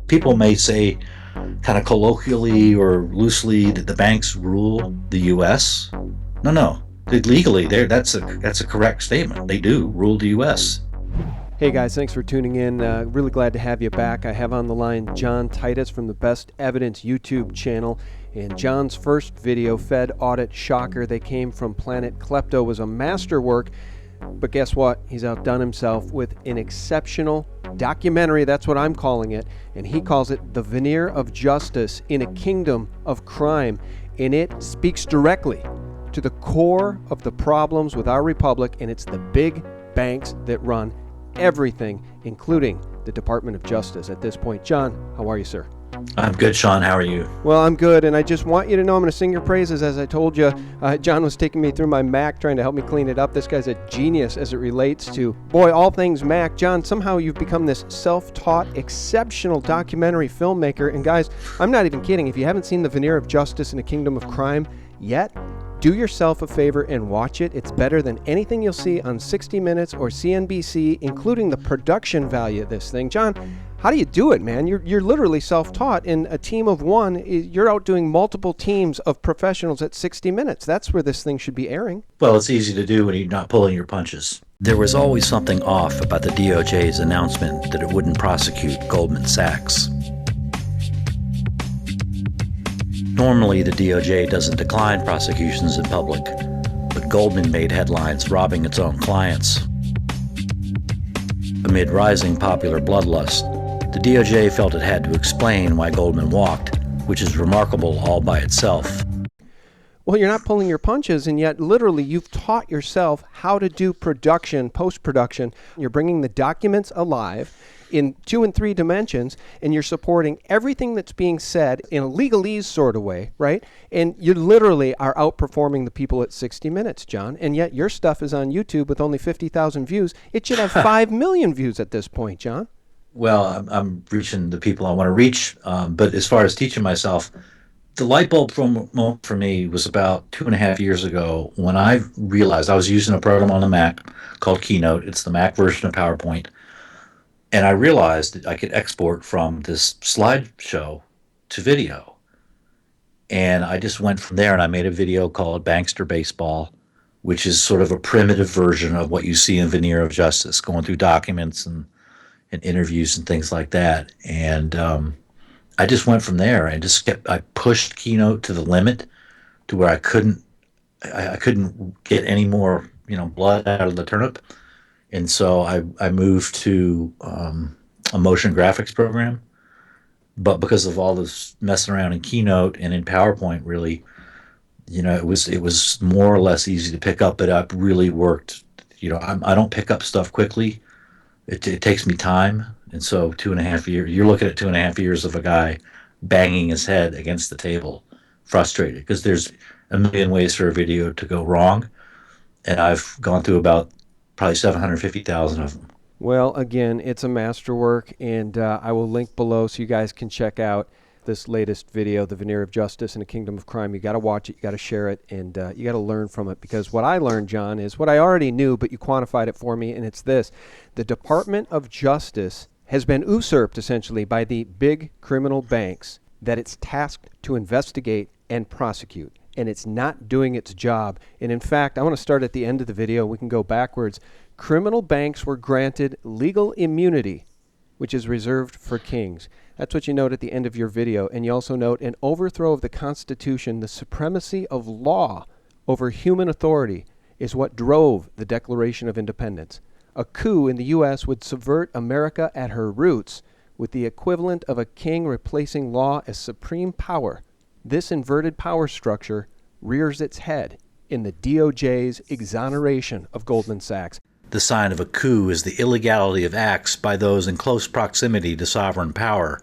People may say kind of colloquially or loosely that the banks rule the U.S. No. Legally, that's a correct statement. They do rule the U.S. Hey guys, thanks for tuning in. Really glad to have you back. I have on the line John Titus from the Best Evidence YouTube channel. And John's first video, Fed Audit Shocker, they came from Planet Klepto, was a masterwork. But guess what? He's outdone himself with an exceptional documentary. That's what I'm calling it. And he calls it The Veneer of Justice in a Kingdom of Crime. And it speaks directly to the core of the problems with our republic. And it's the big banks that run everything, including the Department of Justice at this point. John, how are you, sir? I'm good, Sean. How are you? Well, I'm good, and I just want you to know I'm going to sing your praises. As I told you, John was taking me through my Mac, trying to help me clean it up. This guy's a genius as it relates to, boy, all things Mac. John, somehow you've become this self-taught, exceptional documentary filmmaker. And guys, I'm not even kidding. If you haven't seen The Veneer of Justice in a Kingdom of Crime yet, do yourself a favor and watch it. It's better than anything you'll see on 60 Minutes or CNBC, including the production value of this thing. John, how do you do it, man? You're literally self-taught. In a team of one, you're outdoing multiple teams of professionals at 60 Minutes. That's where this thing should be airing. Well, it's easy to do when you're not pulling your punches. There was always something off about the DOJ's announcement that it wouldn't prosecute Goldman Sachs. Normally, the DOJ doesn't decline prosecutions in public, but Goldman made headlines robbing its own clients. Amid rising popular bloodlust, the DOJ felt it had to explain why Goldman walked, which is remarkable all by itself. Well, you're not pulling your punches, and yet literally you've taught yourself how to do production, post-production. You're bringing the documents alive in 2 and 3 dimensions, and you're supporting everything that's being said in a legalese sort of way, right? And you literally are outperforming the people at 60 Minutes, John, and yet your stuff is on YouTube with only 50,000 views. It should have 5 million views at this point, John. Well, I'm reaching the people I want to reach, but as far as teaching myself, the light bulb moment for me was about 2.5 years ago when I realized I was using a program on the Mac called Keynote. It's the Mac version of PowerPoint. And I realized that I could export from this slideshow to video. And I just went from there and I made a video called Bankster Baseball, which is sort of a primitive version of what you see in Veneer of Justice, going through documents and interviews and things like that. And I just went from there and I pushed Keynote to the limit to where I couldn't get any more, blood out of the turnip. And so I moved to a motion graphics program, but because of all this messing around in Keynote and in PowerPoint, really, it was more or less easy to pick up. But I really worked. I don't pick up stuff quickly. It takes me time, and so 2.5 years. You're looking at 2.5 years of a guy banging his head against the table, frustrated because there's a million ways for a video to go wrong, and I've gone through about probably 750,000 of them. Well, again, it's a masterwork, and I will link below so you guys can check out this latest video, The Veneer of Justice in a Kingdom of Crime. You got to watch it, you got to share it, and you got to learn from it, because what I learned, John, is what I already knew, but you quantified it for me, and it's this. The Department of Justice has been usurped, essentially, by the big criminal banks that it's tasked to investigate and prosecute. And it's not doing its job. And in fact, I want to start at the end of the video. We can go backwards. Criminal banks were granted legal immunity, which is reserved for kings. That's what you note at the end of your video. And you also note an overthrow of the Constitution, the supremacy of law over human authority is what drove the Declaration of Independence. A coup in the U.S. would subvert America at her roots, with the equivalent of a king replacing law as supreme power. This inverted power structure rears its head in the DOJ's exoneration of Goldman Sachs. The sign of a coup is the illegality of acts by those in close proximity to sovereign power,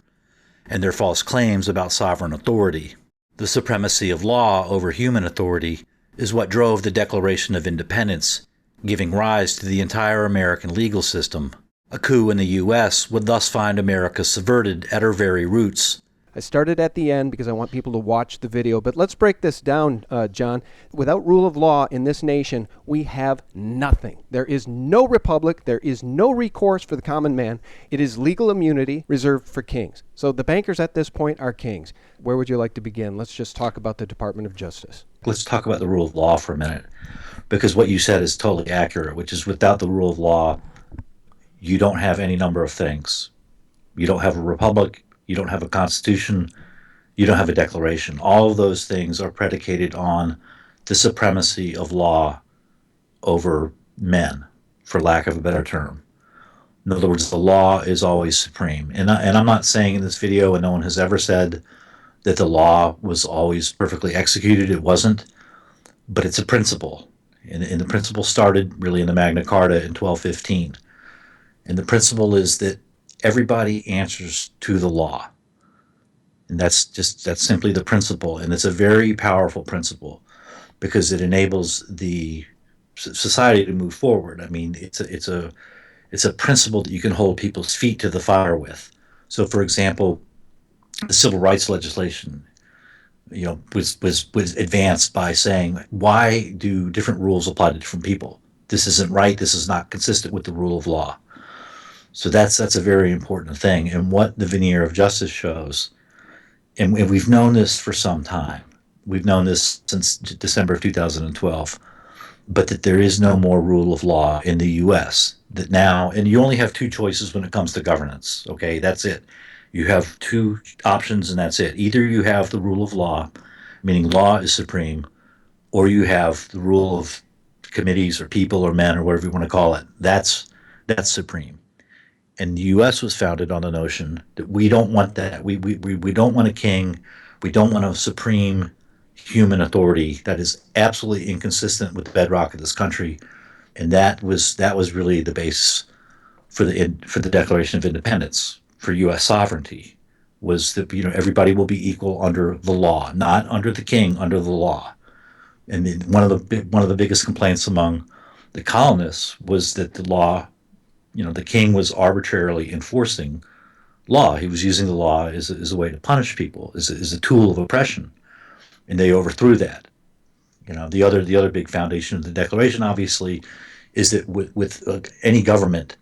and their false claims about sovereign authority. The supremacy of law over human authority is what drove the Declaration of Independence, giving rise to the entire American legal system. A coup in the U.S. would thus find America subverted at her very roots. I started at the end because I want people to watch the video. But let's break this down, John. Without rule of law in this nation, we have nothing. There is no republic. There is no recourse for the common man. It is legal immunity reserved for kings. So the bankers at this point are kings. Where would you like to begin? Let's just talk about the Department of Justice. Let's talk about the rule of law for a minute, because what you said is totally accurate, which is without the rule of law, you don't have any number of things. You don't have a republic, you don't have a constitution, you don't have a declaration. All of those things are predicated on the supremacy of law over men, for lack of a better term. In other words, the law is always supreme. And I'm not saying in this video, and no one has ever said that the law was always perfectly executed. It wasn't. But it's a principle. And the principle started really in the Magna Carta in 1215. And the principle is that everybody answers to the law. And that's simply the principle. And it's a very powerful principle because it enables the society to move forward. I mean, it's a principle that you can hold people's feet to the fire with. So, for example, the civil rights legislation, was advanced by saying, why do different rules apply to different people? This isn't right. This is not consistent with the rule of law. So that's a very important thing. And what the veneer of justice shows, and we've known this for some time. We've known this since December of 2012, but that there is no more rule of law in the U.S. That now, and you only have two choices when it comes to governance. Okay, that's it. You have two options, and that's it. Either you have the rule of law, meaning law is supreme, or you have the rule of committees or people or men or whatever you want to call it. That's supreme. And the U.S. was founded on the notion that we don't want that. We don't want a king. We don't want a supreme human authority that is absolutely inconsistent with the bedrock of this country. And that was really the basis for the Declaration of Independence, for U.S. sovereignty, was that everybody will be equal under the law, not under the king, under the law. And one of the biggest complaints among the colonists was that the law, the king was arbitrarily enforcing law. He was using the law as a way to punish people, as a tool of oppression, and they overthrew that. The other big foundation of the Declaration, obviously, is that with any government,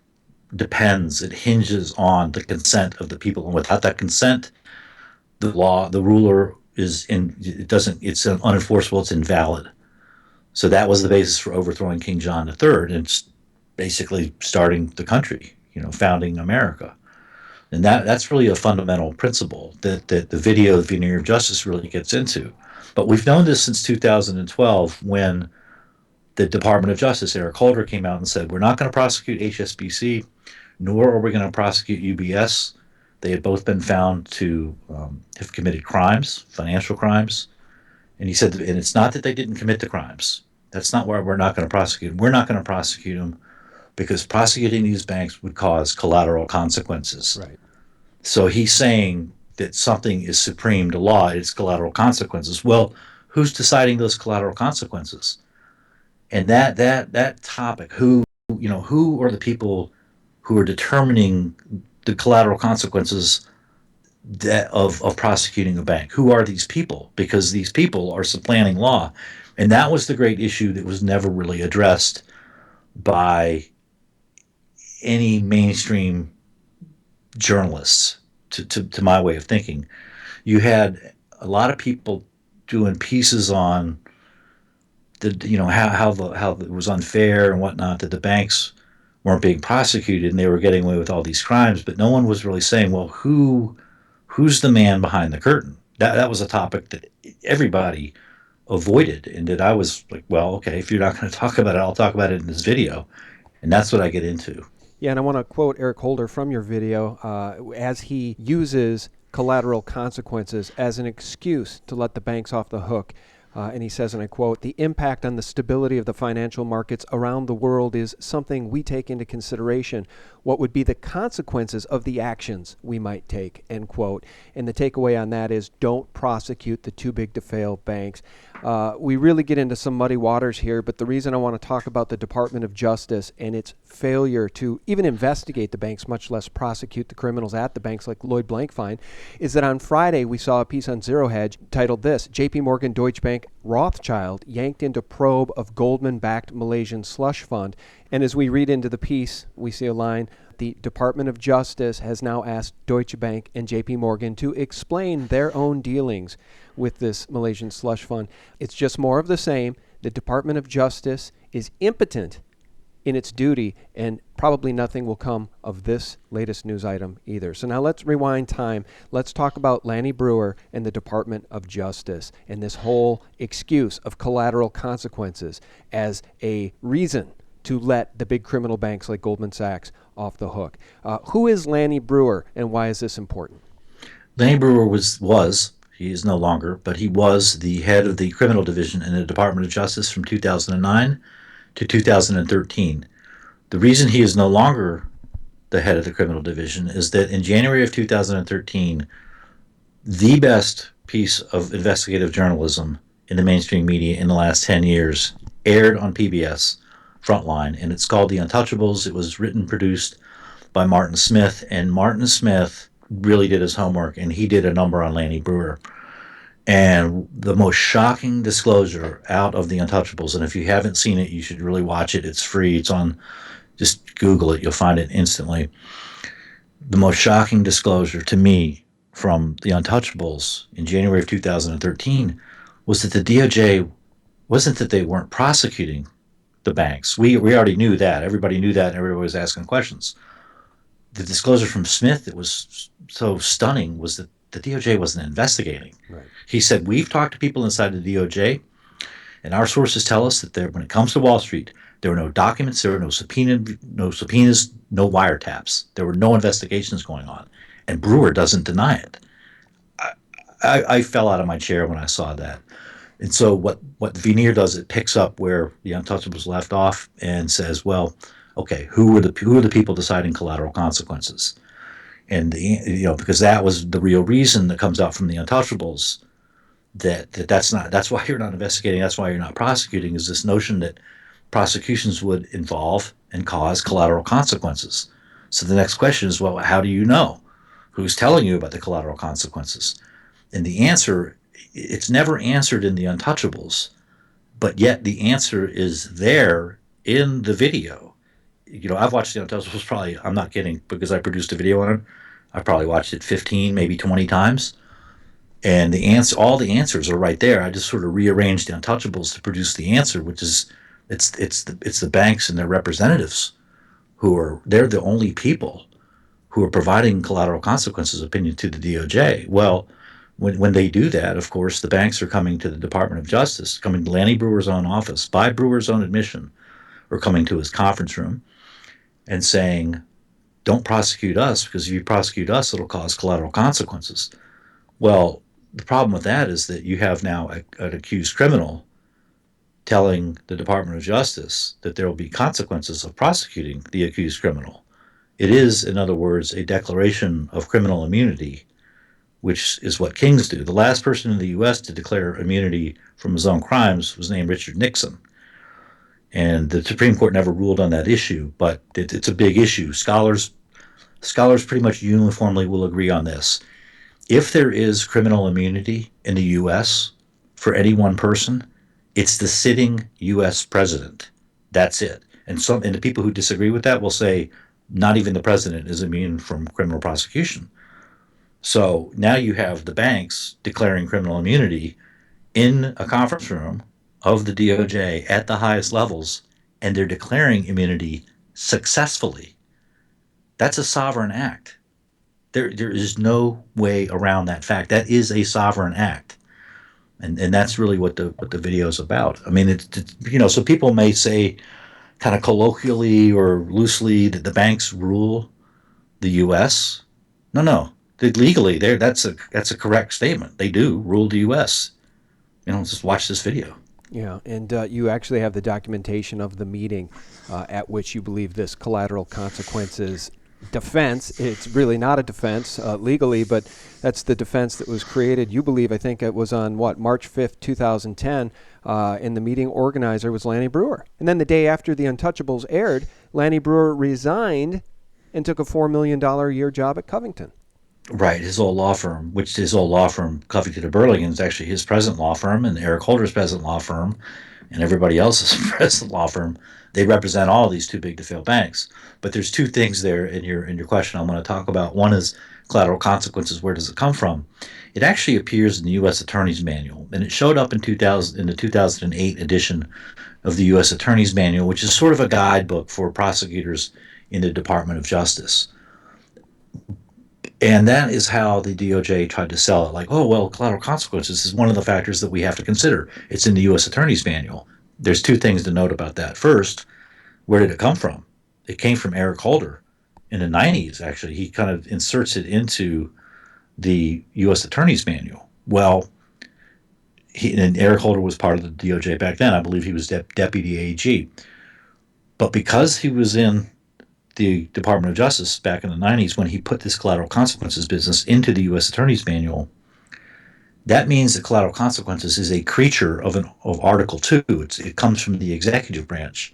it hinges on the consent of the people, and without that consent, the ruler it's unenforceable, it's invalid. So that was the basis for overthrowing King John III and basically starting the country, founding America. And that's really a fundamental principle that the veneer of justice really gets into. But we've known this since 2012, when the Department of Justice, Eric Holder, came out and said, we're not going to prosecute HSBC, nor are we going to prosecute UBS. They had both been found to have committed crimes, financial crimes. And he said, and it's not that they didn't commit the crimes. That's not why we're not going to prosecute them. We're not going to prosecute them because prosecuting these banks would cause collateral consequences. Right. So he's saying that something is supreme to law, it's collateral consequences. Well, who's deciding those collateral consequences? And that topic, who are the people who are determining the collateral consequences of prosecuting a bank? Who are these people? Because these people are supplanting law. And that was the great issue that was never really addressed by any mainstream journalists, to my way of thinking. You had a lot of people doing pieces on how it was unfair and whatnot, that the banks weren't being prosecuted and they were getting away with all these crimes, but no one was really saying, well, who's the man behind the curtain? That was a topic that everybody avoided, and that I was like, well, okay, if you're not going to talk about it, I'll talk about it in this video. And that's what I get into. Yeah, and I want to quote Eric Holder from your video as he uses collateral consequences as an excuse to let the banks off the hook. And he says, and I quote, "The impact on the stability of the financial markets around the world is something we take into consideration. What would be the consequences of the actions we might take," end quote. And the takeaway on that is, don't prosecute the too big to fail banks. We really get into some muddy waters here, but the reason I want to talk about the Department of Justice and its failure to even investigate the banks, much less prosecute the criminals at the banks like Lloyd Blankfein, is that on Friday we saw a piece on Zero Hedge titled this: JP Morgan Deutsche Bank Rothschild yanked into probe of Goldman-backed Malaysian slush fund. And as we read into the piece, we see a line: the Department of Justice has now asked Deutsche Bank and JP Morgan to explain their own dealings with this Malaysian slush fund. It's just more of the same. The Department of Justice is impotent in its duty, and probably nothing will come of this latest news item either. So now let's rewind time. Let's talk about Lanny Breuer and the Department of Justice and this whole excuse of collateral consequences as a reason to let the big criminal banks like Goldman Sachs off the hook. Who is Lanny Breuer, and why is this important? Lanny Breuer was, he is no longer, but he was the head of the criminal division in the Department of Justice from 2009 to 2013. The reason he is no longer the head of the criminal division is that in January of 2013, the best piece of investigative journalism in the mainstream media in the last 10 years aired on PBS Frontline, and it's called The Untouchables. It was written, produced by Martin Smith, and Martin Smith really did his homework, and he did a number on Lanny Breuer. And the most shocking disclosure out of The Untouchables, and if you haven't seen it, you should really watch it. It's free. It's on, just Google it. You'll find it instantly. The most shocking disclosure to me from The Untouchables in January of 2013 was that the DOJ wasn't that they weren't prosecuting the banks. We already knew that. Everybody knew that, and everybody was asking questions. The disclosure from Smith that was so stunning was that the DOJ wasn't investigating. Right. He said, we've talked to people inside the DOJ, and our sources tell us that when it comes to Wall Street, there were no documents, there were no subpoenas, no wiretaps. There were no investigations going on. And Breuer doesn't deny it. I fell out of my chair when I saw that. And so what Veneer does, it picks up where The Untouchables left off and says, well, okay, who are the people deciding collateral consequences? And because that was the real reason that comes out from The Untouchables, that's why you're not investigating, that's why you're not prosecuting, is this notion that prosecutions would involve and cause collateral consequences. So the next question is, well, how do you know? Who's telling you about the collateral consequences? And the answer, it's never answered in The Untouchables, but yet the answer is there in the video. I've watched The Untouchables probably, I'm not kidding, because I produced a video on it. I probably watched it 15, maybe 20 times. And all the answers are right there. I just sort of rearranged The Untouchables to produce the answer, which is it's the banks and their representatives they're the only people who are providing collateral consequences opinion to the DOJ. Well, when they do that, of course, the banks are coming to the Department of Justice, coming to Lanny Breuer's own office, by Breuer's own admission, or coming to his conference room and saying, don't prosecute us, because if you prosecute us, it'll cause collateral consequences. Well, the problem with that is that you have now an accused criminal telling the Department of Justice that there will be consequences of prosecuting the accused criminal. It is, in other words, a declaration of criminal immunity, which is what kings do. The last person in the U.S. to declare immunity from his own crimes was named Richard Nixon. And the Supreme Court never ruled on that issue, but it's a big issue. Scholars pretty much uniformly will agree on this. If there is criminal immunity in the U.S. for any one person, it's the sitting U.S. president. That's it. And the people who disagree with that will say not even the president is immune from criminal prosecution. So now you have the banks declaring criminal immunity in a conference room of the DOJ at the highest levels, and they're declaring immunity successfully. That's a sovereign act. There is no way around that fact. That is a sovereign act. And that's really what the video is about. I mean, so people may say kind of colloquially or loosely that the banks rule the U.S. No. Legally, that's a correct statement. They do rule the U.S. Just watch this video. Yeah, and you actually have the documentation of the meeting at which you believe this collateral consequences defense. It's really not a defense legally, but that's the defense that was created. You believe, I think it was on March 5th, 2010, and the meeting organizer was Lanny Breuer. And then the day after The Untouchables aired, Lanny Breuer resigned and took a $4 million a year job at Covington. Right, his old law firm, which his old law firm, Covington & Burlington, is actually his present law firm, and Eric Holder's present law firm, and everybody else's present law firm. They represent all of these too big to fail banks. But there's two things there in your question I want to talk about. One is collateral consequences. Where does it come from? It actually appears in the U.S. Attorney's Manual, and it showed up in the 2008 edition of the U.S. Attorney's Manual, which is sort of a guidebook for prosecutors in the Department of Justice. And that is how the DOJ tried to sell it. Like, oh, well, collateral consequences is one of the factors that we have to consider. It's in the U.S. Attorney's Manual. There's two things to note about that. First, where did it come from? It came from Eric Holder in the 90s, actually. He kind of inserts it into the U.S. Attorney's Manual. Well, and Eric Holder was part of the DOJ back then. I believe he was deputy AG. But because he was in the Department of Justice back in the 90s when he put this collateral consequences business into the U.S. Attorney's Manual, that means that collateral consequences is a creature of Article 2. It comes from the executive branch.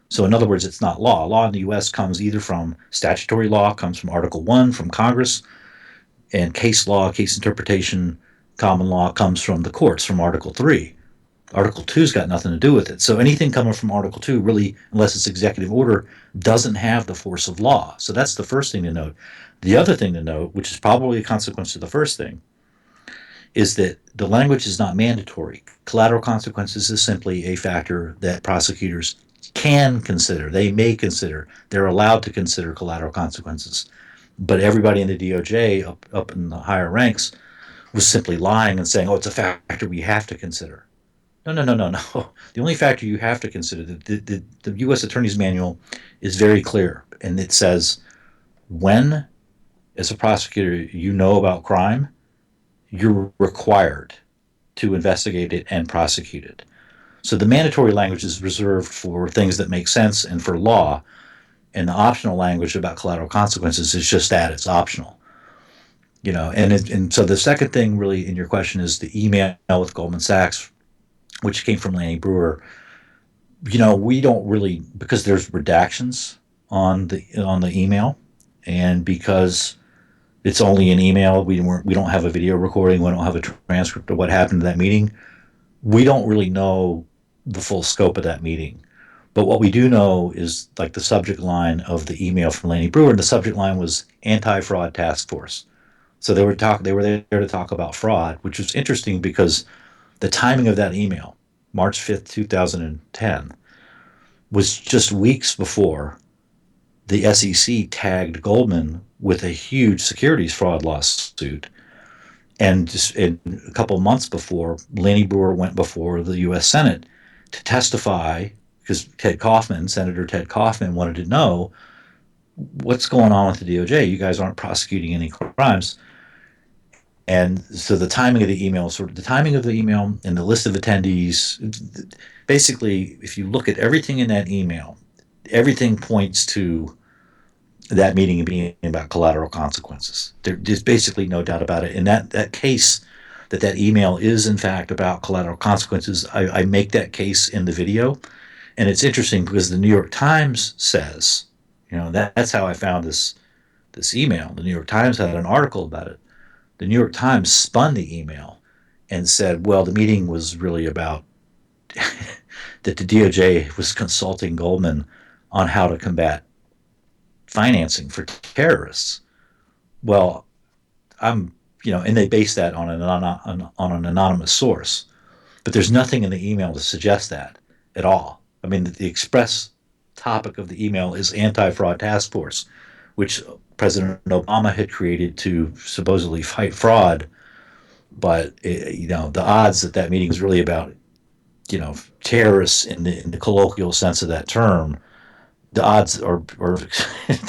So in other words, it's not law. Law in the U.S. comes either from statutory law, comes from Article 1 from Congress, and case law, case interpretation, common law comes from the courts, from Article 3. Article 2's got nothing to do with it. So anything coming from Article 2, really, unless it's executive order, doesn't have the force of law. So that's the first thing to note. The other thing to note, which is probably a consequence of the first thing, is that the language is not mandatory. Collateral consequences is simply a factor that prosecutors can consider. They may consider. They're allowed to consider collateral consequences. But everybody in the DOJ, up in the higher ranks, was simply lying and saying, oh, it's a factor we have to consider. No. The only factor you have to consider, the U.S. Attorney's Manual is very clear, and it says when, as a prosecutor, you know about crime, you're required to investigate it and prosecute it. So the mandatory language is reserved for things that make sense and for law, and the optional language about collateral consequences is just that, it's optional. And so the second thing really in your question is the email with Goldman Sachs, which came from Lanny Breuer. We don't really, because there's redactions on the email, and because it's only an email, we don't have a video recording, we don't have a transcript of what happened to that meeting. We don't really know the full scope of that meeting. But what we do know is like the subject line of the email from Lanny Breuer, and the subject line was Anti-Fraud Task Force. So they were there to talk about fraud, which was interesting because the timing of that email, March 5th, 2010, was just weeks before the SEC tagged Goldman with a huge securities fraud lawsuit. And just a couple of months before, Lanny Breuer went before the U.S. Senate to testify because Senator Ted Kaufman wanted to know what's going on with the DOJ. You guys aren't prosecuting any crimes. And so the timing of the email and the list of attendees, basically, if you look at everything in that email, everything points to that meeting being about collateral consequences. There's basically no doubt about it. And that case, that email is in fact about collateral consequences, I make that case in the video. And it's interesting because the New York Times says, that's how I found this email. The New York Times had an article about it. The New York Times spun the email and said, well, the meeting was really about that the DOJ was consulting Goldman on how to combat financing for terrorists. Well, and they based that on an anonymous source, but there's nothing in the email to suggest that at all. I mean, the express topic of the email is Anti-Fraud Task Force, which President Obama had created to supposedly fight fraud. But the odds that meeting is really about terrorists in the colloquial sense of that term, the odds are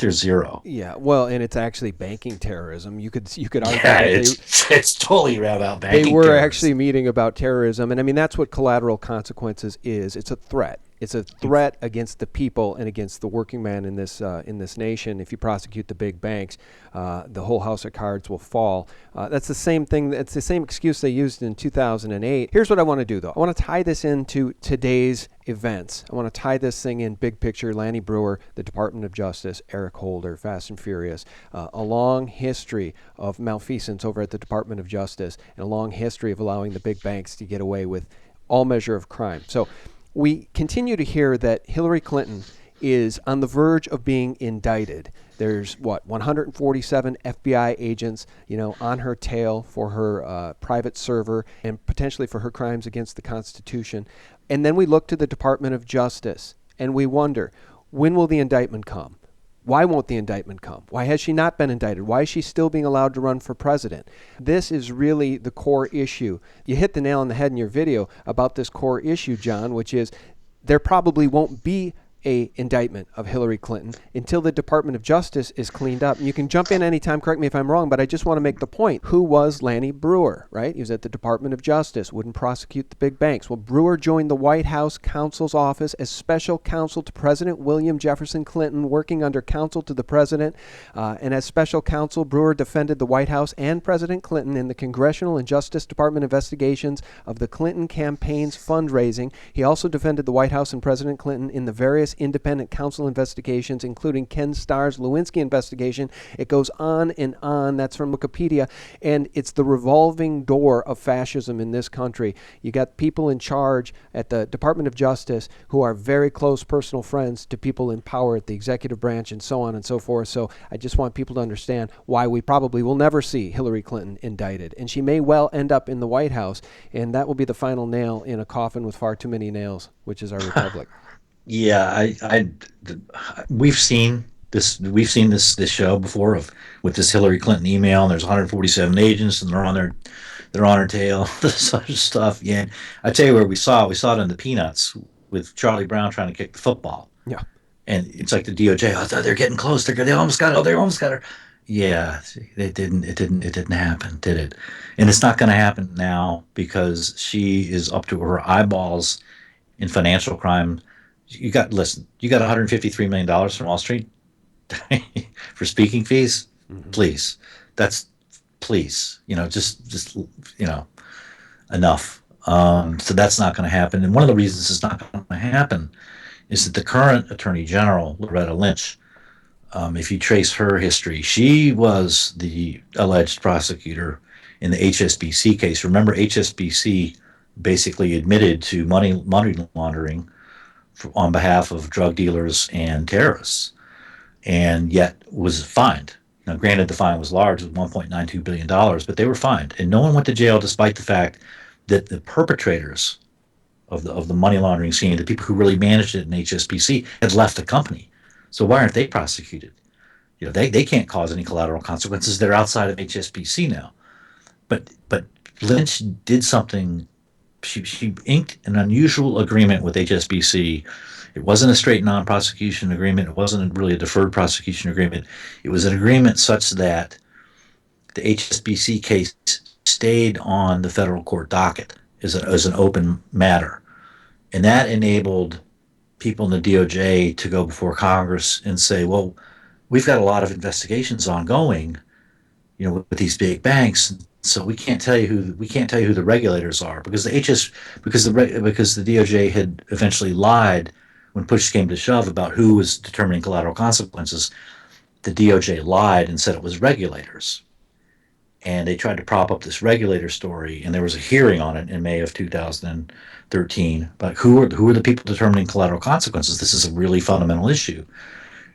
they're zero. Yeah, well, and it's actually banking terrorism. You could argue Yeah, that it's totally about banking. They were terrorism. actually meeting about terrorism, and I mean that's what collateral consequences is. It's a threat. It's a threat against the people and against the working man in this nation. If you prosecute the big banks, the whole house of cards will fall. That's the same thing. That's the same excuse they used in 2008. Here's what I want to do, though. I want to tie this into today's events. I want to tie this thing in big picture. Lanny Breuer, the Department of Justice, Eric Holder, Fast and Furious, a long history of malfeasance over at the Department of Justice, and a long history of allowing the big banks to get away with all measure of crime. So we continue to hear that Hillary Clinton is on the verge of being indicted. There's 147 FBI agents, on her tail for her private server and potentially for her crimes against the Constitution. And then we look to the Department of Justice and we wonder, when will the indictment come? Why won't the indictment come? Why has she not been indicted? Why is she still being allowed to run for president? This is really the core issue. You hit the nail on the head in your video about this core issue, John, which is there probably won't be a indictment of Hillary Clinton until the Department of Justice is cleaned up. And you can jump in anytime, correct me if I'm wrong, but I just want to make the point. Who was Lanny Breuer, right? He was at the Department of Justice, wouldn't prosecute the big banks. Well, Breuer joined the White House counsel's office as special counsel to President William Jefferson Clinton, working under counsel to the president. And as special counsel, Breuer defended the White House and President Clinton in the Congressional and Justice Department investigations of the Clinton campaign's fundraising. He also defended the White House and President Clinton in the various independent counsel investigations, including Ken Starr's Lewinsky investigation. It goes on and on. That's from Wikipedia. And it's the revolving door of fascism in this country. You got people in charge at the Department of Justice who are very close personal friends to people in power at the executive branch and so on and so forth. So I just want people to understand why we probably will never see Hillary Clinton indicted. And she may well end up in the White House, and that will be the final nail in a coffin with far too many nails, which is our republic. Yeah, we've seen this. We've seen this show before with this Hillary Clinton email. And there's 147 agents, and they're on her tail. This sort of stuff. Yeah, I tell you where we saw it. We saw it in the Peanuts with Charlie Brown trying to kick the football. Yeah, and it's like the DOJ. Oh, they're getting close. They almost got. Oh, they almost got her. Yeah, it didn't. It didn't happen, did it? And it's not going to happen now because she is up to her eyeballs in financial crime. You got $153 million from Wall Street for speaking fees. Mm-hmm. Please, please, just enough. So that's not going to happen. And one of the reasons it's not going to happen is that the current Attorney General, Loretta Lynch, if you trace her history, she was the alleged prosecutor in the HSBC case. Remember, HSBC basically admitted to money laundering on behalf of drug dealers and terrorists, and yet was fined. Now, granted, the fine was large, it was $1.92 billion, but they were fined, and no one went to jail despite the fact that the perpetrators of the money laundering scheme, the people who really managed it in HSBC, had left the company. So why aren't they prosecuted? They can't cause any collateral consequences. They're outside of HSBC now. But Lynch did something. She inked an unusual agreement with HSBC. It wasn't a straight non-prosecution agreement. It wasn't really a deferred prosecution agreement. It was an agreement such that the HSBC case stayed on the federal court docket as an open matter. And that enabled people in the DOJ to go before Congress and say, well, we've got a lot of investigations ongoing, with these big banks. So we can't tell you who the regulators are because the DOJ had eventually lied when push came to shove about who was determining collateral consequences. The DOJ lied and said it was regulators, and they tried to prop up this regulator story. And there was a hearing on it in May of 2013 about who are the people determining collateral consequences. This is a really fundamental issue.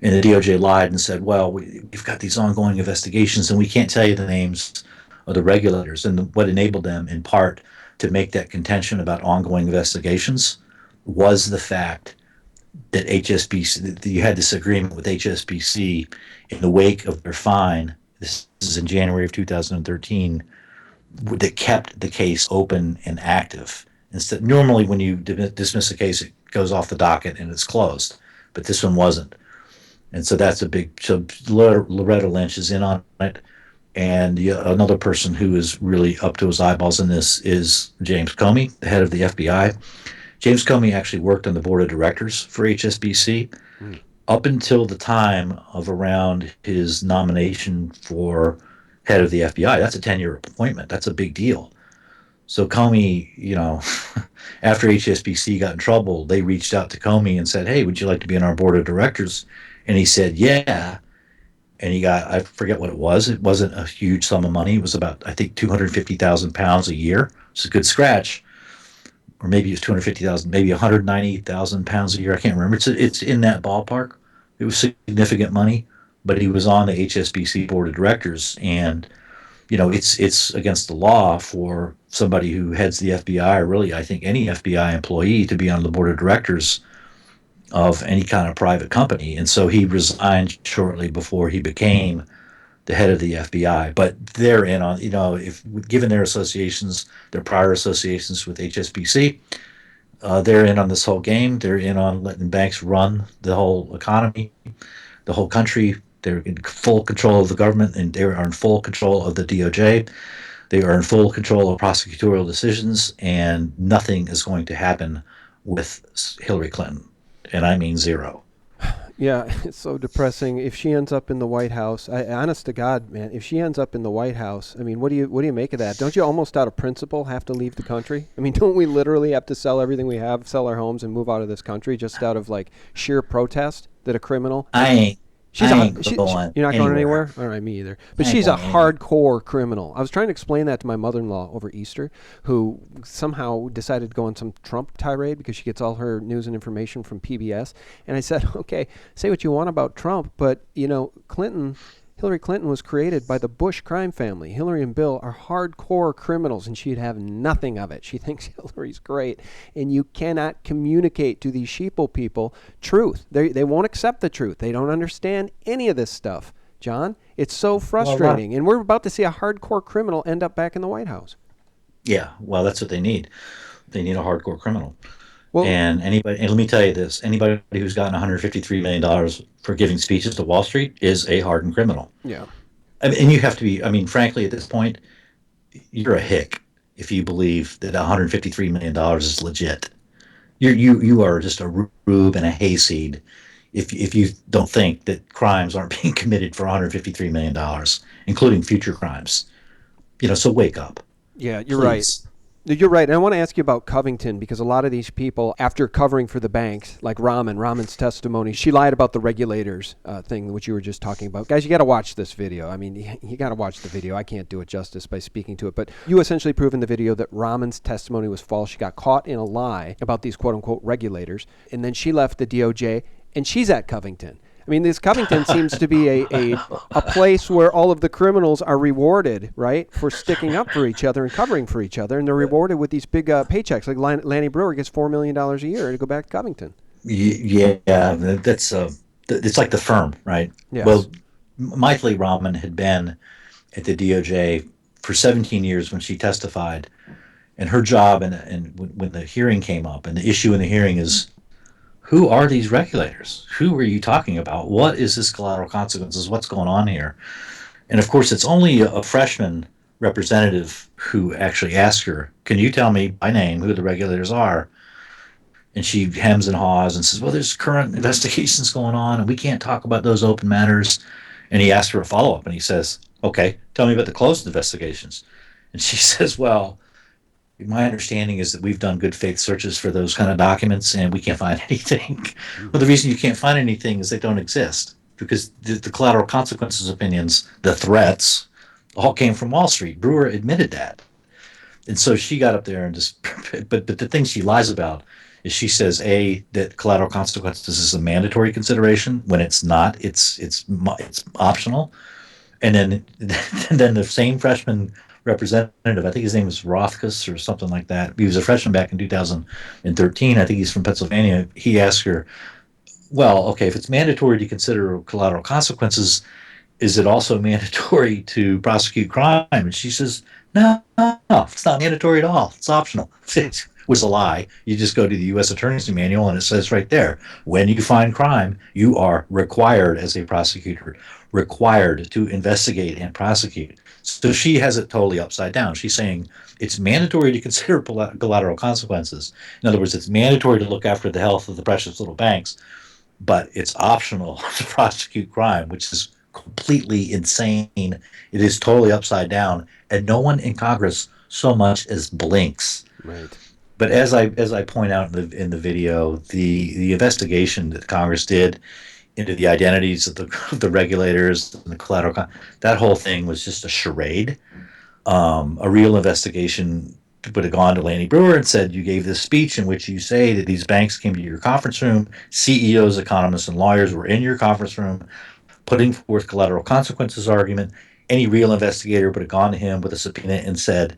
And the DOJ lied and said, well, we've got these ongoing investigations, and we can't tell you the names of the regulators. And what enabled them, in part, to make that contention about ongoing investigations was the fact that that you had this agreement with HSBC in the wake of their fine. This is in January of 2013, that kept the case open and active. Instead, normally when you dismiss a case, it goes off the docket and it's closed, but this one wasn't. And so that's so Loretta Lynch is in on it. And another person who is really up to his eyeballs in this is James Comey, the head of the FBI. James Comey actually worked on the board of directors for HSBC Mm. up until the time of around his nomination for head of the FBI. That's a 10-year appointment. That's a big deal. So Comey, after HSBC got in trouble, they reached out to Comey and said, "Hey, would you like to be on our board of directors?" And he said, "Yeah." And he got, I forget what it was. It wasn't a huge sum of money. It was about, I think, £250,000 a year. It's a good scratch. Or maybe it's 250,000, maybe £190,000 a year. I can't remember. It's in that ballpark. It was significant money, but he was on the HSBC board of directors, and it's against the law for somebody who heads the FBI, or really, I think, any FBI employee, to be on the board of directors of any kind of private company. And so he resigned shortly before he became the head of the FBI. But they're in on, if given their associations, their prior associations with HSBC, they're in on this whole game. They're in on letting banks run the whole economy, the whole country. They're in full control of the government, and they are in full control of the DOJ. They are in full control of prosecutorial decisions, and nothing is going to happen with Hillary Clinton. And I mean zero. Yeah, it's so depressing. If she ends up in the White House, honest to God, man, if she ends up in the White House, I mean, what do you make of that? Don't you almost out of principle have to leave the country? I mean, don't we literally have to sell everything we have, sell our homes, and move out of this country just out of like sheer protest that a criminal? I ain't She's I a ain't going you're not going anywhere. anywhere. All right, me either. But I ain't she's a going anywhere. hardcore criminal. I was trying to explain that to my mother-in-law over Easter, who somehow decided to go on some Trump tirade because she gets all her news and information from PBS. And I said, okay, say what you want about Trump, but Hillary Clinton was created by the Bush crime family. Hillary and Bill are hardcore criminals, and she'd have nothing of it. She thinks Hillary's great, and you cannot communicate to these sheeple people truth. They won't accept the truth. They don't understand any of this stuff, John. It's so Well, right. frustrating, and we're about to see a hardcore criminal end up back in the White House. Yeah, well, that's what they need. They need a hardcore criminal. Well, And let me tell you this: anybody who's gotten $153 million for giving speeches to Wall Street is a hardened criminal. yeah. I mean, and you have to be. I mean, frankly, at this point, you're a hick if you believe that $153 million is legit. You are just a rube and a hayseed if you don't think that crimes aren't being committed for $153 million, including future crimes. So wake up, Yeah, you're right. please. You're right. And I want to ask you about Covington because a lot of these people, after covering for the banks, like Raman's testimony, she lied about the regulators thing, which you were just talking about. Guys, you got to watch this video. I mean, you got to watch the video. I can't do it justice by speaking to it. But you essentially prove in the video that Raman's testimony was false. She got caught in a lie about these quote unquote regulators. And then she left the DOJ and she's at Covington. I mean, this Covington seems to be a place where all of the criminals are rewarded, right, for sticking up for each other and covering for each other, and they're rewarded with these big paychecks. Like Lanny Brewer gets $4 million a year to go back to Covington. Yeah, that's it's like the firm, right? Yes. Well, Mythili Rahman had been at the DOJ for 17 years when she testified, and her job, and when the hearing came up, and the issue in the hearing is, who are these regulators? Who are you talking about? What is this collateral consequences? What's going on here? And of course, it's only a freshman representative who actually asked her, "Can you tell me by name who the regulators are?" And she hems and haws and says, "Well, there's current investigations going on, and we can't talk about those open matters." And he asked her a follow up, and he says, "Okay, tell me about the closed investigations." And she says, "Well, my understanding is that we've done good faith searches for those kind of documents, and we can't find anything." Well, the reason you can't find anything is they don't exist, because the collateral consequences opinions, the threats, all came from Wall Street. Brewer admitted that. And so she got up there and just, but the thing she lies about is she says, A, that collateral consequences is a mandatory consideration when it's not. It's optional. And then then the same freshman representative, I think his name was Rothkus or something like that. He was a freshman back in 2013. I think he's from Pennsylvania. He asked her, "Well, okay, if it's mandatory to consider collateral consequences, is it also mandatory to prosecute crime?" And she says, "No, no, no, it's not mandatory at all. It's optional." It was a lie. You just go to the U.S. Attorney's Manual, and it says right there, when you find crime, you are required as a prosecutor, required to investigate and prosecute. So she has it totally upside down. She's saying it's mandatory to consider collateral consequences. In other words, it's mandatory to look after the health of the precious little banks, but it's optional to prosecute crime, which is completely insane. It is totally upside down, and no one in Congress so much as blinks. Right. But as I point out in the video, the investigation that Congress did into the identities of the regulators and the that whole thing was just a charade. A real investigation would have gone to Laney Brewer and said, you gave this speech in which you say that these banks came to your conference room, CEOs, economists, and lawyers were in your conference room putting forth collateral consequences argument. Any real investigator would have gone to him with a subpoena and said,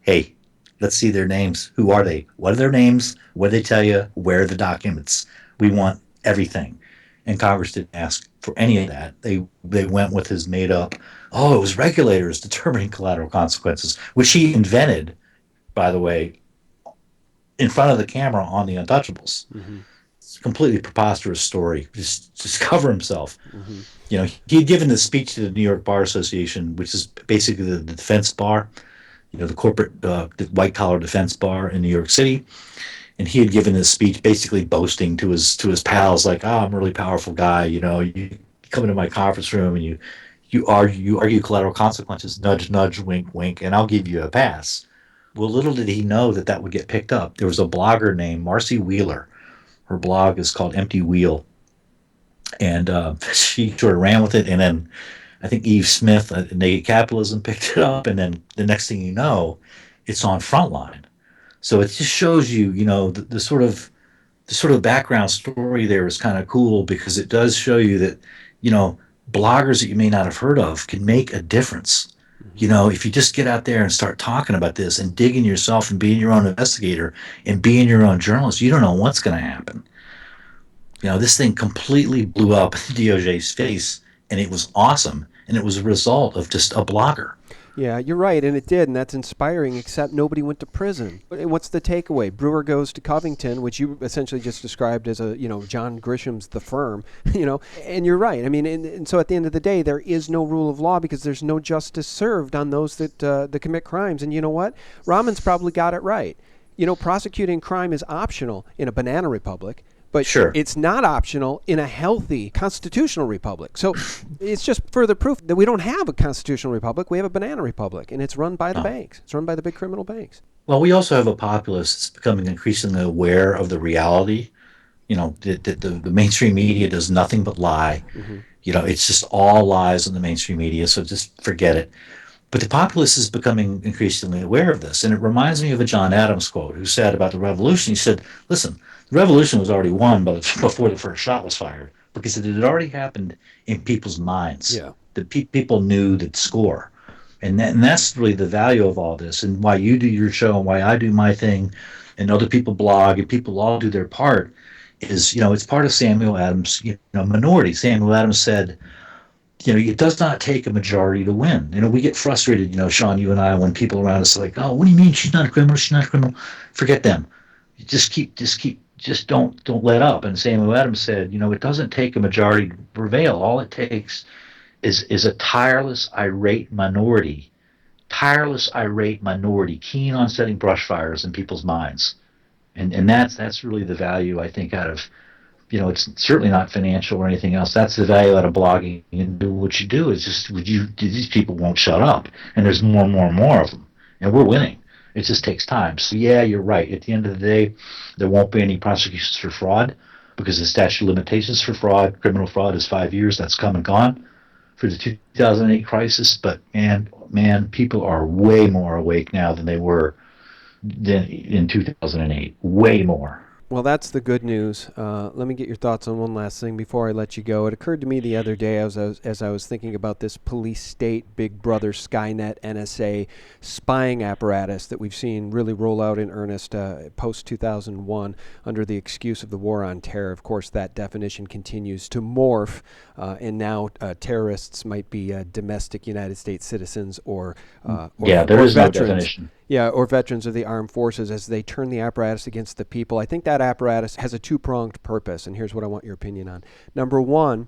hey, let's see their names. Who are they? What are their names? What did they tell you? Where are the documents? We want everything. And Congress didn't ask for any of that. They went with his made up, oh, it was regulators determining collateral consequences, which he invented, by the way, in front of the camera on the Untouchables. Mm-hmm. It's a completely preposterous story. Just cover himself. Mm-hmm. You know, he had given the speech to the New York Bar Association, which is basically the defense bar, you know, the corporate the white collar defense bar in New York City. And he had given this speech basically boasting to his pals, like, oh, I'm a really powerful guy, you know, you come into my conference room and you argue collateral consequences, nudge, nudge, wink, wink, and I'll give you a pass. Well, little did he know that that would get picked up. There was a blogger named Marcy Wheeler. Her blog is called Empty Wheel. And she sort of ran with it. And then I think Eve Smith at Naked Capitalism picked it up. And then the next thing you know, it's on Frontline. So it just shows you, you know, the sort of background story there is kind of cool because it does show you that, you know, bloggers that you may not have heard of can make a difference. You know, if you just get out there and start talking about this and digging yourself and being your own investigator and being your own journalist, you don't know what's going to happen. You know, this thing completely blew up in DOJ's face, and it was awesome. And it was a result of just a blogger. Yeah, you're right, and it did, and that's inspiring, except nobody went to prison. And what's the takeaway? Brewer goes to Covington, which you essentially just described as a, you know, John Grisham's The Firm, you know, and you're right. I mean, and so at the end of the day, there is no rule of law because there's no justice served on those that commit crimes. And you know what? Rahman's probably got it right. You know, prosecuting crime is optional in a banana republic. But Sure. It's not optional in a healthy constitutional republic. So it's just further proof that we don't have a constitutional republic. We have a banana republic, and it's run by the banks. It's run by the big criminal banks. Well, we also have a populace that's becoming increasingly aware of the reality. You know, that the mainstream media does nothing but lie. Mm-hmm. You know, it's just all lies in the mainstream media, so just forget it. But the populace is becoming increasingly aware of this. And it reminds me of a John Adams quote who said about the revolution, he said, listen, the revolution was already won before the first shot was fired because it had already happened in people's minds. Yeah. The people knew the score. And that's really the value of all this and why you do your show and why I do my thing and other people blog and people all do their part is, you know, it's part of Samuel Adams' minority. Samuel Adams said, you know, it does not take a majority to win. You know, we get frustrated, you know, Sean, you and I, when people around us are like, oh, what do you mean she's not a criminal? She's not a criminal. Forget them. Just don't let up. And Samuel Adams said, you know, it doesn't take a majority to prevail. All it takes is a tireless, irate minority, keen on setting brush fires in people's minds. And that's really the value, I think, out of, you know, it's certainly not financial or anything else. That's the value out of blogging and do what you do is just these people won't shut up. And there's more and more and more of them. And we're winning. It just takes time. So yeah, you're right. At the end of the day, there won't be any prosecutions for fraud because the statute of limitations for fraud, criminal fraud is 5 years. That's come and gone for the 2008 crisis. But man, people are way more awake now than they were in 2008. Way more. Well, that's the good news. Let me get your thoughts on one last thing before I let you go. It occurred to me the other day as I was thinking about this police state, Big Brother, Skynet, NSA spying apparatus that we've seen really roll out in earnest post-2001 under the excuse of the war on terror. Of course, that definition continues to morph, and now terrorists might be domestic United States citizens or there is no veterans. definition. Yeah, or veterans of the armed forces as they turn the apparatus against the people. I think that apparatus has a two-pronged purpose, and here's what I want your opinion on. Number one,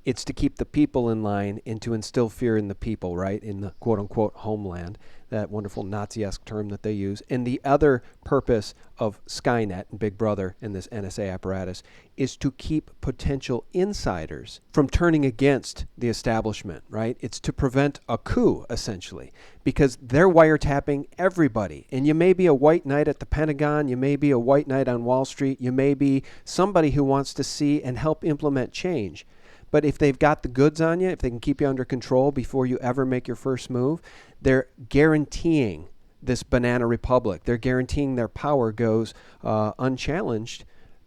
It's to keep the people in line and to instill fear in the people, right? In the quote unquote homeland, that wonderful Nazi-esque term that they use. And the other purpose of Skynet and Big Brother and this NSA apparatus is to keep potential insiders from turning against the establishment, right? It's to prevent a coup, essentially, because they're wiretapping everybody. And you may be a white knight at the Pentagon, you may be a white knight on Wall Street, you may be somebody who wants to see and help implement change. But if they've got the goods on you, if they can keep you under control before you ever make your first move, they're guaranteeing this banana republic. They're guaranteeing their power goes unchallenged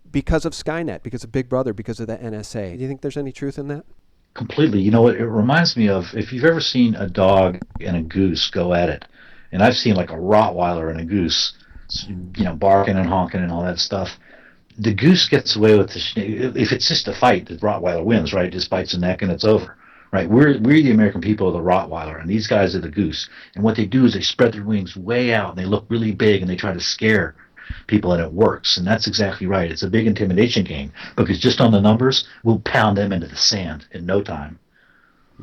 because of Skynet, because of Big Brother, because of the NSA. Do you think there's any truth in that? Completely. You know what? It reminds me of if you've ever seen a dog and a goose go at it, and I've seen like a Rottweiler and a goose, barking and honking and all that stuff. The goose gets away with if it's just a fight, the Rottweiler wins, right? Just bites the neck and it's over, right? We're the American people of the Rottweiler, and these guys are the goose. And what they do is they spread their wings way out and they look really big and they try to scare people, and it works. And that's exactly right. It's a big intimidation game because just on the numbers, we'll pound them into the sand in no time.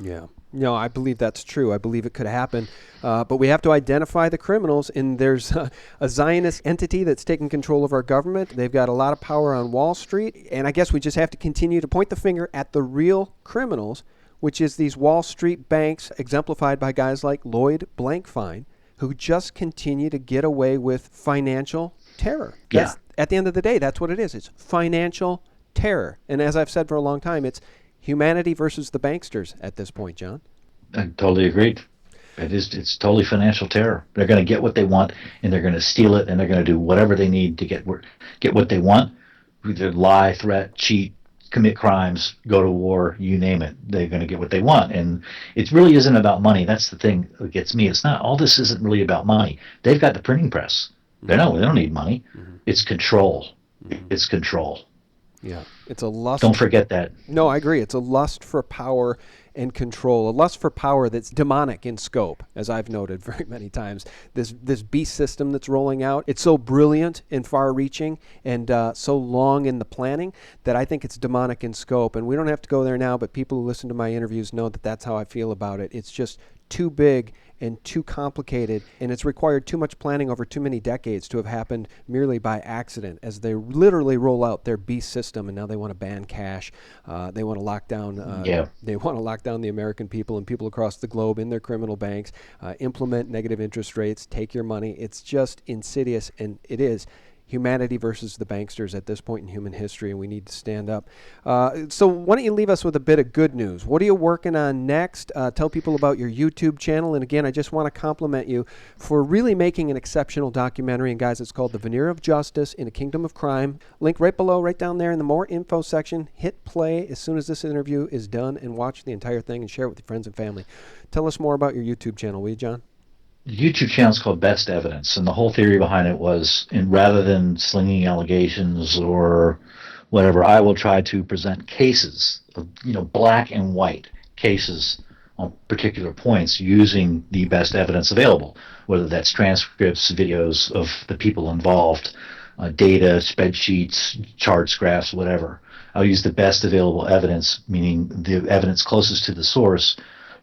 Yeah. No, I believe that's true. I believe it could happen. But we have to identify the criminals, and there's a Zionist entity that's taking control of our government. They've got a lot of power on Wall Street, and I guess we just have to continue to point the finger at the real criminals, which is these Wall Street banks exemplified by guys like Lloyd Blankfein, who just continue to get away with financial terror. Yeah. At the end of the day, that's what it is. It's financial terror. And as I've said for a long time, it's humanity versus the banksters at this point, John. I totally agreed. It's totally financial terror. They're going to get what they want, and they're going to steal it, and they're going to do whatever they need to get what they want. Either lie, threat, cheat, commit crimes, go to war, you name it. They're going to get what they want, and it really isn't about money. That's the thing that gets me. It's not. All this isn't really about money. They've got the printing press. They don't need money. Mm-hmm. It's control. Mm-hmm. It's control. Yeah, it's a lust. Don't forget that. No, I agree. It's a lust for power and control, a lust for power that's demonic in scope, as I've noted very many times. This beast system that's rolling out, it's so brilliant and far-reaching and so long in the planning that I think it's demonic in scope. And we don't have to go there now, but people who listen to my interviews know that that's how I feel about it. It's just too big and too complicated, and it's required too much planning over too many decades to have happened merely by accident as they literally roll out their beast system. And now they want to ban cash. They want to lock down they want to lock down the American people and people across the globe in their criminal banks, implement negative interest rates, take your money. It's just insidious, and it is humanity versus the banksters at this point in human history, and we need to stand up. So why don't you leave us with a bit of good news? What are you working on next? Tell people about your YouTube channel. And again, I just want to compliment you for really making an exceptional documentary. And guys, it's called The Veneer of Justice in a Kingdom of Crime. Link right below, right down there in the more info section. Hit play as soon as this interview is done and watch the entire thing and share it with your friends and family. Tell us more about your YouTube channel, will you, John? The YouTube channel is called Best Evidence, and the whole theory behind it was, rather than slinging allegations or whatever, I will try to present cases, black and white cases on particular points using the best evidence available, whether that's transcripts, videos of the people involved, data, spreadsheets, charts, graphs, whatever. I'll use the best available evidence, meaning the evidence closest to the source,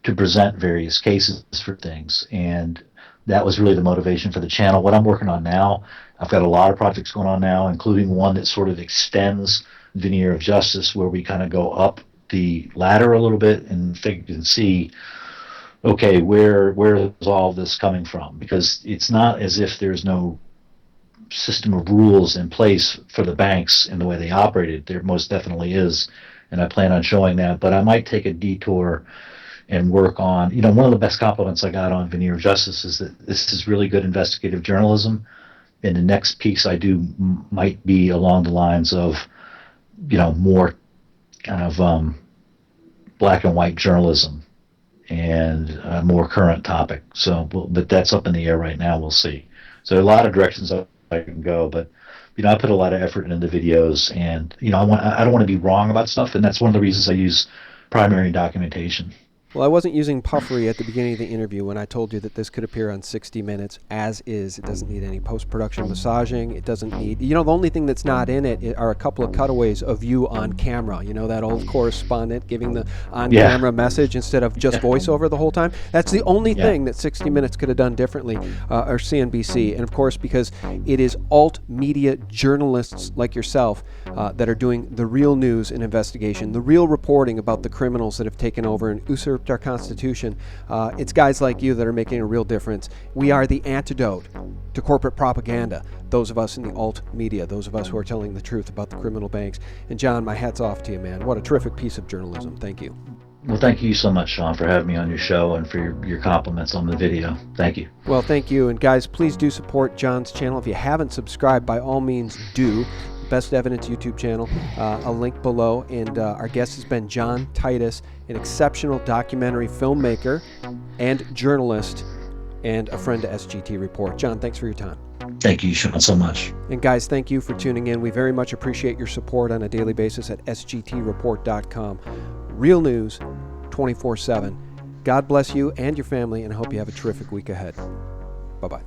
to present various cases for things. And that was really the motivation for the channel. What I'm working on now, I've got a lot of projects going on now, including one that sort of extends Veneer of Justice, where we kind of go up the ladder a little bit and see, okay, where is all this coming from? Because it's not as if there's no system of rules in place for the banks in the way they operated. There most definitely is, and I plan on showing that. But I might take a detour and work on, one of the best compliments I got on Veneer of Justice is that this is really good investigative journalism. And the next piece I do might be along the lines of, more kind of black and white journalism and a more current topic. So, but that's up in the air right now. We'll see. So a lot of directions I can go, but I put a lot of effort into the videos, and I don't want to be wrong about stuff, and that's one of the reasons I use primary documentation. Well, I wasn't using puffery at the beginning of the interview when I told you that this could appear on 60 Minutes as is. It doesn't need any post-production massaging. It doesn't need, the only thing that's not in it are a couple of cutaways of you on camera. You know, that old correspondent giving the on-camera message instead of just voiceover the whole time. That's the only thing that 60 Minutes could have done differently, or CNBC. And of course, because it is alt media journalists like yourself that are doing the real news and investigation, the real reporting about the criminals that have taken over and usurped our Constitution. It's guys like you that are making a real difference. We are the antidote to corporate propaganda, those of us in the alt media, those of us who are telling the truth about the criminal banks. And John, my hat's off to you, man. What a terrific piece of journalism. Thank you. Well, thank you so much, Sean, for having me on your show and for your compliments on the video. Thank you. Well, thank you. And guys, please do support John's channel. If you haven't subscribed, by all means do. Best Evidence YouTube channel. A link below. And our guest has been John Titus, an exceptional documentary filmmaker and journalist and a friend to SGT Report. John, thanks for your time. Thank you, Sean, so much. And guys, thank you for tuning in. We very much appreciate your support on a daily basis at sgtreport.com. Real news 24/7. God bless you and your family, and I hope you have a terrific week ahead. Bye-bye.